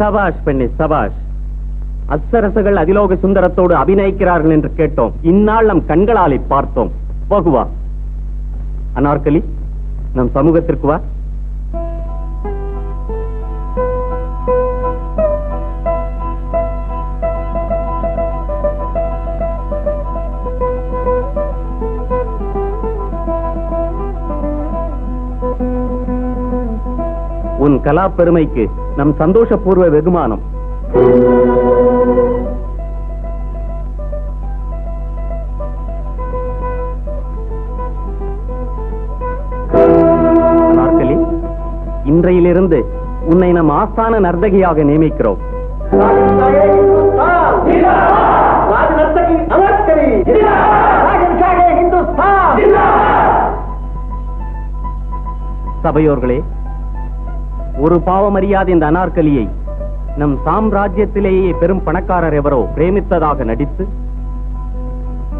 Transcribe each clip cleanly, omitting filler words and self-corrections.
சபாஷ் பெண்ணே சபாஷ். அப்சரசுகள் அதிலோக சுந்தரத்தோடு அபிநயிக்கிறார்கள் என்று கேட்டோம். இந்நாள் நம் கண்களாலே பார்த்தோம். போகுவா அனார்கலி, நம் சமூகத்திற்கு வா. உன் கலா பெருமைக்கு நம் சந்தோஷபூர்வ வெகுமானம். அனார்கலி, இன்றையிலிருந்து உன்னை நம் ஆஸ்தான நர்த்தகியாக நியமிக்கிறோம். சபையோர்களே, ஒரு பாவமறியாத இந்த அனார்கலியை நம் சாம்ராஜ்யத்திலேயே பெரும் பணக்காரர் எவரோ பிரேமித்ததாக நடித்து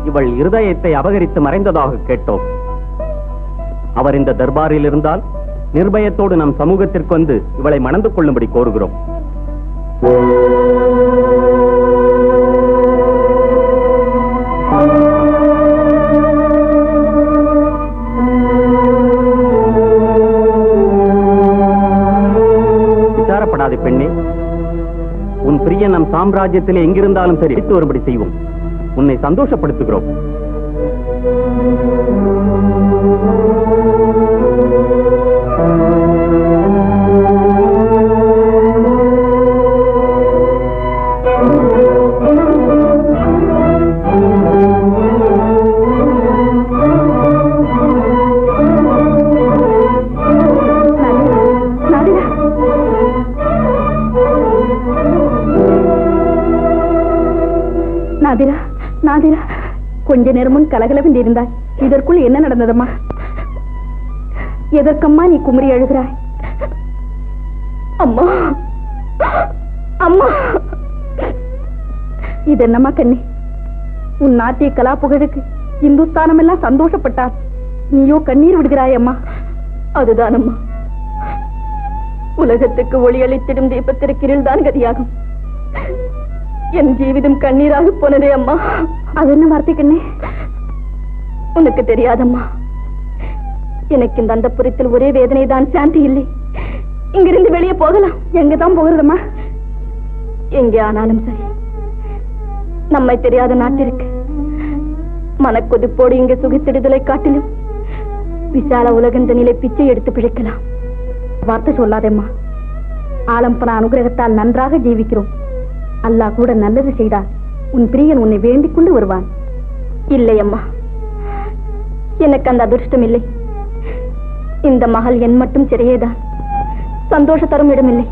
இவள் இருதயத்தை அபகரித்து மறைந்ததாக கேட்டோம். அவர் இந்த தர்பாரில் இருந்தால் நிர்பயத்தோடு நம் சமூகத்திற்கு வந்து இவளை மணந்து கொள்ளும்படி கோருகிறோம். விசாரப்படாத பெண்ணே, உன் பிரியன் நம் சாம்ராஜ்யத்திலே எங்கிருந்தாலும் சரி எடுத்து வரும்படி செய்வோம். உன்னை சந்தோஷப்படுத்துகிறோம். நாதிரா, நாதிரா, கொஞ்ச நேரமும் கலகலவென்று இருந்தாய். இதற்குள் என்ன நடந்ததம்மா? எதற்கம்மா நீ குமரி அழுகிறாய்? அம்மா, அம்மா, இது என்னம்மா கண்ணி? உன் நாட்டிய கலா புகழுக்கு இந்துஸ்தானம் எல்லாம் சந்தோஷப்பட்டார், நீயோ கண்ணீர் விடுகிறாய் அம்மா. அதுதானம்மா, உலகத்துக்கு ஒளி அளித்திடும் தீபத்திற்கு இருள்தான் கதியாகும். என் ஜீவிதம் கண்ணீராக போனதே அம்மா. அது என்ன வார்த்தை கண்ணே? உனக்கு தெரியாதம்மா, எனக்கு இந்த அந்தப்புறத்தில் ஒரே வேதனை தான், சாந்தி இல்லை. இங்கிருந்து வெளியே போகலாம். எங்கதான் போகிறதம்மா? எங்கே ஆனாலும் சரி, நம்மை தெரியாத நாட்டிற்கு மனக்கொதிப்போடு இங்கே சுகித்திடுதலை காட்டிலும் விசால உலகந்த நிலை பிச்சை எடுத்து பிழைக்கலாம். வார்த்தை சொல்லாதேம்மா. ஆலம்பன அனுகிரகத்தால் நன்றாக ஜீவிக்கிறோம். அல்லாஹ் கூட நல்லது செய்தார். உன் பிரியன் உன்னை வேண்டிக் கொண்டு வருவான். இல்லை அம்மா, எனக்கு அந்த அதிர்ஷ்டம் இல்லை. இந்த மகள் என் மட்டும் சிறையேதான். சந்தோஷ தரும் இடமில்லை.